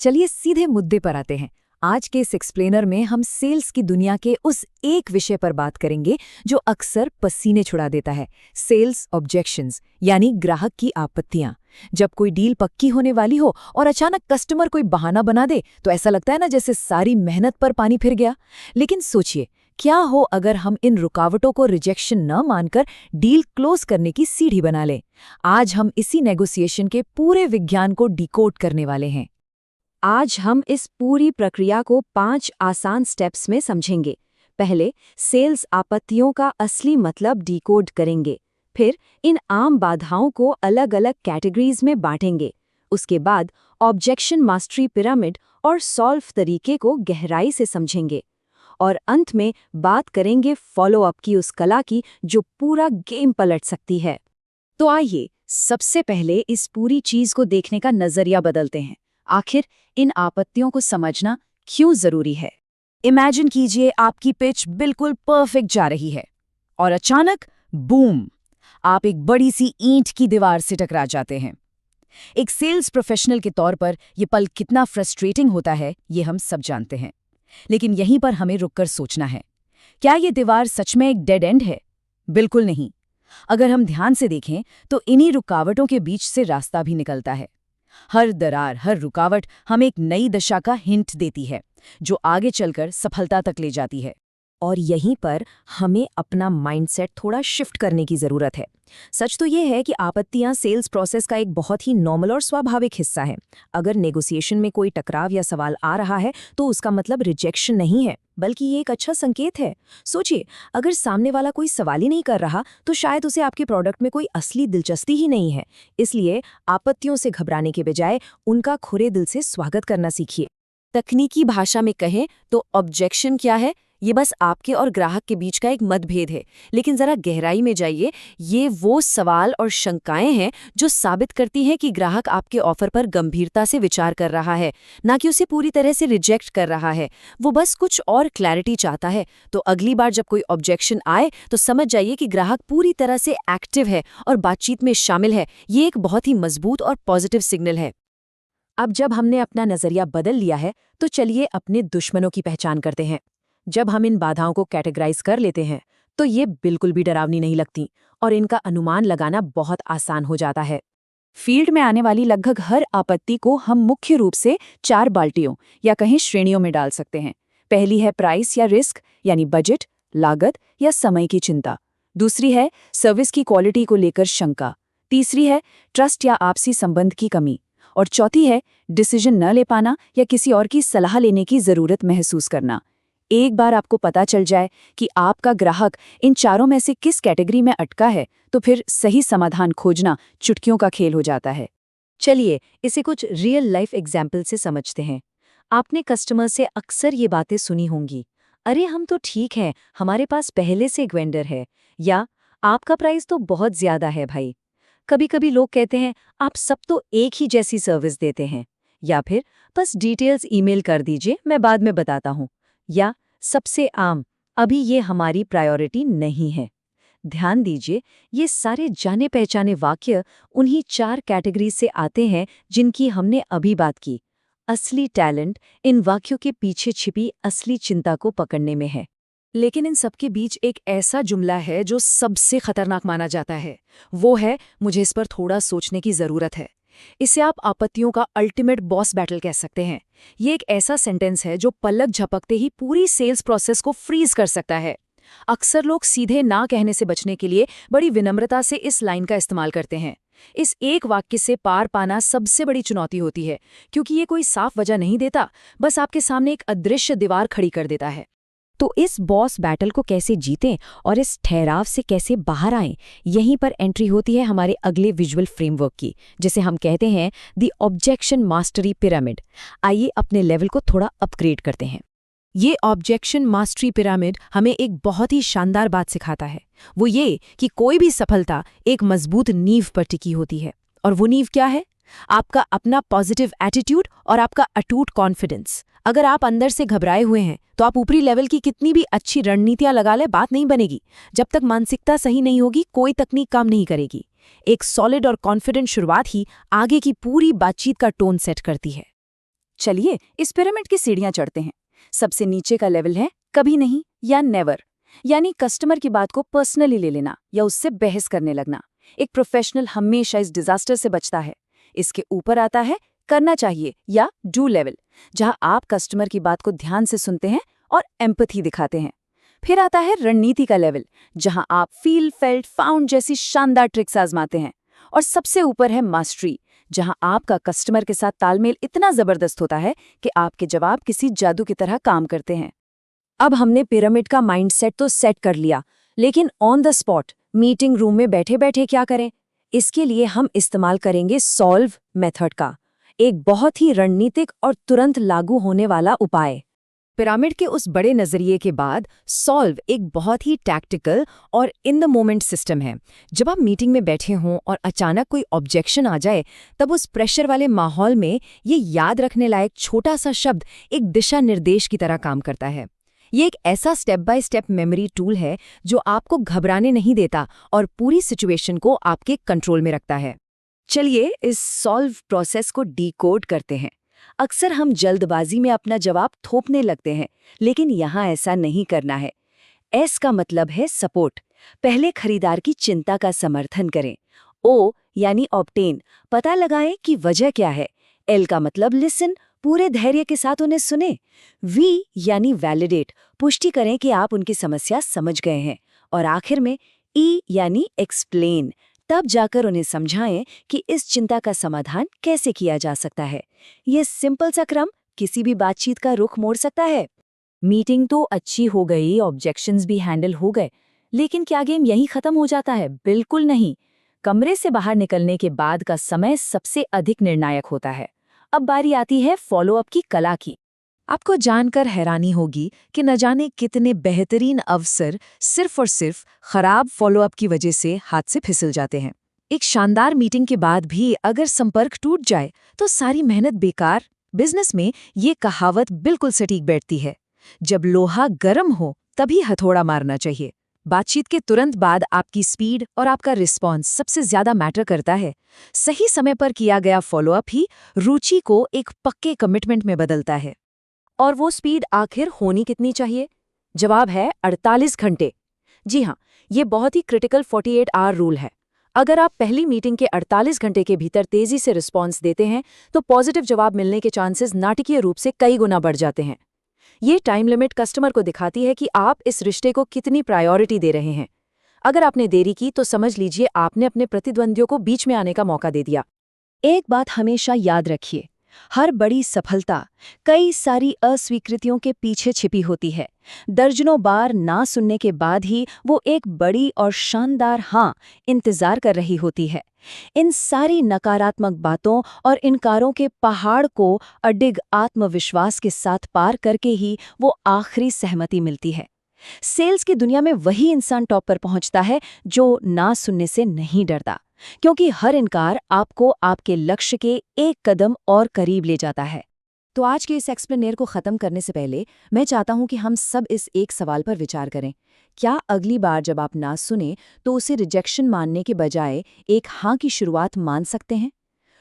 चलिए सीधे मुद्दे पर आते हैं। आज के इस एक्सप्लेनर में हम सेल्स की दुनिया के उस एक विषय पर बात करेंगे जो अक्सर पसीने छुड़ा देता है, सेल्स ऑब्जेक्शंस, यानी ग्राहक की आपत्तियां। जब कोई डील पक्की होने वाली हो और अचानक कस्टमर कोई बहाना बना दे तो ऐसा लगता है ना जैसे सारी मेहनत पर पानी फिर गया। लेकिन सोचिए, क्या हो अगर हम इन रुकावटों को रिजेक्शन न मानकर डील क्लोज करने की सीढ़ी बना लें। आज हम इसी नेगोशिएशन के पूरे विज्ञान को डिकोड करने वाले हैं। आज हम इस पूरी प्रक्रिया को 5 आसान स्टेप्स में समझेंगे। पहले सेल्स आपत्तियों का असली मतलब डिकोड करेंगे। फिर इन आम बाधाओं को अलग अलग कैटेगरीज में बांटेंगे। उसके बाद ऑब्जेक्शन मास्टरी पिरामिड और सॉल्व तरीके को गहराई से समझेंगे। और अंत में बात करेंगे फॉलो अप की उस कला की जो पूरा गेम पलट सकती है। तो आइए सबसे पहले इस पूरी चीज को देखने का नजरिया बदलते हैं। आखिर इन आपत्तियों को समझना क्यों जरूरी है। इमेजिन कीजिए आपकी पिच बिल्कुल परफेक्ट जा रही है और अचानक बूम, आप एक बड़ी सी ईंट की दीवार से टकरा जाते हैं। एक सेल्स प्रोफेशनल के तौर पर यह पल कितना फ्रस्ट्रेटिंग होता है ये हम सब जानते हैं। लेकिन यहीं पर हमें रुककर सोचना है, क्या ये दीवार सच में एक डेड एंड है? बिल्कुल नहीं। अगर हम ध्यान से देखें तो इन्हीं रुकावटों के बीच से रास्ता भी निकलता है। हर दरार, हर रुकावट हमें एक नई दिशा का हिंट देती है जो आगे चलकर सफलता तक ले जाती है। और यहीं पर हमें अपना माइंडसेट थोड़ा शिफ्ट करने की ज़रूरत है। सच तो ये है कि आपत्तियां सेल्स प्रोसेस का एक बहुत ही नॉर्मल और स्वाभाविक हिस्सा है। अगर नेगोशिएशन में कोई टकराव या सवाल आ रहा है तो उसका मतलब रिजेक्शन नहीं है, बल्कि ये एक अच्छा संकेत है। सोचिए, अगर सामने वाला कोई सवाल ही नहीं कर रहा तो शायद उसे आपके प्रोडक्ट में कोई असली दिलचस्पी ही नहीं है। इसलिए आपत्तियों से घबराने के बजाय उनका खुले दिल से स्वागत करना सीखिए। तकनीकी भाषा में कहें तो ऑब्जेक्शन क्या है? ये बस आपके और ग्राहक के बीच का एक मतभेद है। लेकिन जरा गहराई में जाइए, ये वो सवाल और शंकाएं हैं जो साबित करती हैं कि ग्राहक आपके ऑफर पर गंभीरता से विचार कर रहा है, ना कि उसे पूरी तरह से रिजेक्ट कर रहा है। वो बस कुछ और क्लैरिटी चाहता है। तो अगली बार जब कोई ऑब्जेक्शन आए तो समझ जाइए कि ग्राहक पूरी तरह से एक्टिव है और बातचीत में शामिल है। ये एक बहुत ही मजबूत और पॉजिटिव सिग्नल है। अब जब हमने अपना नजरिया बदल लिया है तो चलिए अपने दुश्मनों की पहचान करते हैं। जब हम इन बाधाओं को कैटेगराइज कर लेते हैं तो ये बिल्कुल भी डरावनी नहीं लगती और इनका अनुमान लगाना बहुत आसान हो जाता है। फील्ड में आने वाली लगभग हर आपत्ति को हम मुख्य रूप से 4 बाल्टियों या कहीं श्रेणियों में डाल सकते हैं। पहली है प्राइस या रिस्क, यानी बजट, लागत या समय की चिंता। दूसरी है सर्विस की क्वालिटी को लेकर शंका। तीसरी है ट्रस्ट या आपसी संबंध की कमी। और चौथी है डिसीजन न ले पाना या किसी और की सलाह लेने की जरूरत महसूस करना। एक बार आपको पता चल जाए कि आपका ग्राहक इन चारों में से किस कैटेगरी में अटका है तो फिर सही समाधान खोजना चुटकियों का खेल हो जाता है। चलिए इसे कुछ रियल लाइफ एग्जाम्पल से समझते हैं। आपने कस्टमर से अक्सर ये बातें सुनी होंगी, अरे हम तो ठीक हैं, हमारे पास पहले से एक वेंडर है, या आपका प्राइस तो बहुत ज्यादा है भाई। कभी कभी लोग कहते हैं आप सब तो एक ही जैसी सर्विस देते हैं, या फिर बस डिटेल्स ईमेल कर दीजिए, मैं बाद में बताता हूँ, या सबसे आम, अभी ये हमारी प्रायोरिटी नहीं है। ध्यान दीजिए, ये सारे जाने पहचाने वाक्य उन्हीं 4 कैटेगरी से आते हैं जिनकी हमने अभी बात की। असली टैलेंट इन वाक्यों के पीछे छिपी असली चिंता को पकड़ने में है। लेकिन इन सबके बीच एक ऐसा जुमला है जो सबसे खतरनाक माना जाता है। वो है, मुझे इस पर थोड़ा सोचने की जरूरत है। इसे आप आपत्तियों का अल्टीमेट बॉस बैटल कह सकते हैं। ये एक ऐसा सेंटेंस है जो पलक झपकते ही पूरी सेल्स प्रोसेस को फ्रीज कर सकता है। अक्सर लोग सीधे ना कहने से बचने के लिए बड़ी विनम्रता से इस लाइन का इस्तेमाल करते हैं। इस एक वाक्य से पार पाना सबसे बड़ी चुनौती होती है, क्योंकि ये कोई साफ वजह नहीं देता, बस आपके सामने एक अदृश्य दीवार खड़ी कर देता है। तो इस बॉस बैटल को कैसे जीतें और इस ठहराव से कैसे बाहर आएं, यहीं पर एंट्री होती है हमारे अगले विजुअल फ्रेमवर्क की, जिसे हम कहते हैं द ऑब्जेक्शन मास्टरी पिरामिड। आइए अपने लेवल को थोड़ा अपग्रेड करते हैं। ये ऑब्जेक्शन मास्टरी पिरामिड हमें एक बहुत ही शानदार बात सिखाता है। वो ये कि कोई भी सफलता एक मजबूत नींव पर टिकी होती है। और वो नींव क्या है? आपका अपना पॉजिटिव एटीट्यूड और आपका अटूट कॉन्फिडेंस। अगर आप अंदर से घबराए हुए हैं तो आप ऊपरी लेवल की कितनी भी अच्छी रणनीतियां लगा ले, बात नहीं बनेगी। जब तक मानसिकता सही नहीं होगी कोई तकनीक काम नहीं करेगी। एक सॉलिड और कॉन्फिडेंट शुरुआत ही आगे की पूरी बातचीत का टोन सेट करती है। चलिए इस पिरामिड की सीढ़ियां चढ़ते हैं। सबसे नीचे का लेवल है कभी नहीं या नेवर, यानी कस्टमर की बात को पर्सनली ले लेना या उससे बहस करने लगना। एक प्रोफेशनल हमेशा इस डिजास्टर से बचता है। इसके ऊपर आता है करना चाहिए या डू लेवल, जहां आप कस्टमर की बात को ध्यान से सुनते हैं और एम्पैथी दिखाते हैं। फिर आता है रणनीति का लेवल, जहां आप फील, फेल्ट, फाउंड जैसी शानदार ट्रिक्स आजमाते हैं। और सबसे ऊपर है मास्टरी, जहां आपका कस्टमर के साथ तालमेल इतना जबरदस्त होता है कि आपके जवाब किसी जादू की तरह काम करते हैं। अब हमने पिरामिड का माइंडसेट तो सेट कर लिया, लेकिन on the spot meeting room में बैठे बैठे क्या करें? इसके लिए हम इस्तेमाल करेंगे सॉल्व मेथड का, एक बहुत ही रणनीतिक और तुरंत लागू होने वाला उपाय। पिरामिड के उस बड़े नजरिए के बाद सॉल्व एक बहुत ही टैक्टिकल और इन द मोमेंट सिस्टम है। जब आप मीटिंग में बैठे हों और अचानक कोई ऑब्जेक्शन आ जाए, तब उस प्रेशर वाले माहौल में ये याद रखने लायक छोटा सा शब्द एक दिशा निर्देश की तरह काम करता है। ये एक ऐसा step by step memory tool है जो आपको घबराने नहीं देता और पूरी सिचुएशन को आपके कंट्रोल में रखता है। चलिए इस सॉल्व प्रोसेस को डिकोड करते हैं। अक्सर हम जल्दबाजी में अपना जवाब थोपने लगते हैं, लेकिन यहाँ ऐसा नहीं करना है। एस का मतलब है सपोर्ट, पहले खरीदार की चिंता का समर्थन करें। ओ यानी ऑब्टेन, पता लगाएं कि वजह क्या है। एल का मतलब लिसन, पूरे धैर्य के साथ उन्हें सुने। वी यानी वैलिडेट, पुष्टि करें कि आप उनकी समस्या समझ गए हैं। और आखिर में ई यानी एक्सप्लेन, तब जाकर उन्हें समझाएं कि इस चिंता का समाधान कैसे किया जा सकता है। ये सिंपल सा क्रम किसी भी बातचीत का रुख मोड़ सकता है। मीटिंग तो अच्छी हो गई, ऑब्जेक्शंस भी हैंडल हो गए, लेकिन क्या गेम यहीं खत्म हो जाता है? बिल्कुल नहीं। कमरे से बाहर निकलने के बाद का समय सबसे अधिक निर्णायक होता है। अब बारी आती है फॉलोअप की कला की। आपको जानकर हैरानी होगी कि न जाने कितने बेहतरीन अवसर सिर्फ और सिर्फ खराब फॉलोअप की वजह से हाथ से फिसल जाते हैं। एक शानदार मीटिंग के बाद भी अगर संपर्क टूट जाए तो सारी मेहनत बेकार। बिजनेस में ये कहावत बिल्कुल सटीक बैठती है, जब लोहा गर्म हो तभी हथौड़ा मारना चाहिए। बातचीत के तुरंत बाद आपकी स्पीड और आपका रिस्पॉन्स सबसे ज्यादा मैटर करता है। सही समय पर किया गया फॉलोअप ही रुचि को एक पक्के कमिटमेंट में बदलता है। और वो स्पीड आखिर होनी कितनी चाहिए? जवाब है 48 घंटे। जी हाँ, ये बहुत ही क्रिटिकल 48 आवर रूल है। अगर आप पहली मीटिंग के 48 घंटे के भीतर तेजी से रिस्पॉन्स देते हैं तो पॉजिटिव जवाब मिलने के चांसेस नाटकीय रूप से कई गुना बढ़ जाते हैं। ये टाइम लिमिट कस्टमर को दिखाती है कि आप इस रिश्ते को कितनी प्रायोरिटी दे रहे हैं। अगर आपने देरी की तो समझ लीजिए आपने अपने प्रतिद्वंदियों को बीच में आने का मौका दे दिया। एक बात हमेशा याद रखिए, हर बड़ी सफलता कई सारी अस्वीकृतियों के पीछे छिपी होती है। दर्जनों बार ना सुनने के बाद ही वो एक बड़ी और शानदार हाँ इंतजार कर रही होती है। इन सारी नकारात्मक बातों और इनकारों के पहाड़ को अडिग आत्मविश्वास के साथ पार करके ही वो आखिरी सहमति मिलती है। सेल्स की दुनिया में वही इंसान टॉप पर पहुंचता है जो ना सुनने से नहीं डरता, क्योंकि हर इनकार आपको आपके लक्ष्य के एक कदम और करीब ले जाता है। तो आज के इस एक्सप्लेनेर को खत्म करने से पहले मैं चाहता हूं कि हम सब इस एक सवाल पर विचार करें। क्या अगली बार जब आप ना सुने तो उसे रिजेक्शन मानने के बजाय एक हाँ की शुरुआत मान सकते हैं?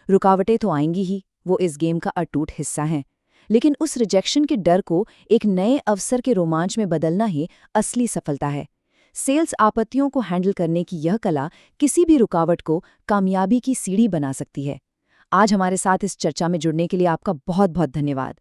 रुकावटें तो आएंगी ही, वो इस गेम का अटूट हिस्सा हैं, लेकिन उस रिजेक्शन के डर को एक नए अवसर के रोमांच में बदलना ही असली सफलता है। सेल्स आपत्तियों को हैंडल करने की यह कला किसी भी रुकावट को कामयाबी की सीढ़ी बना सकती है। आज हमारे साथ इस चर्चा में जुड़ने के लिए आपका बहुत बहुत धन्यवाद।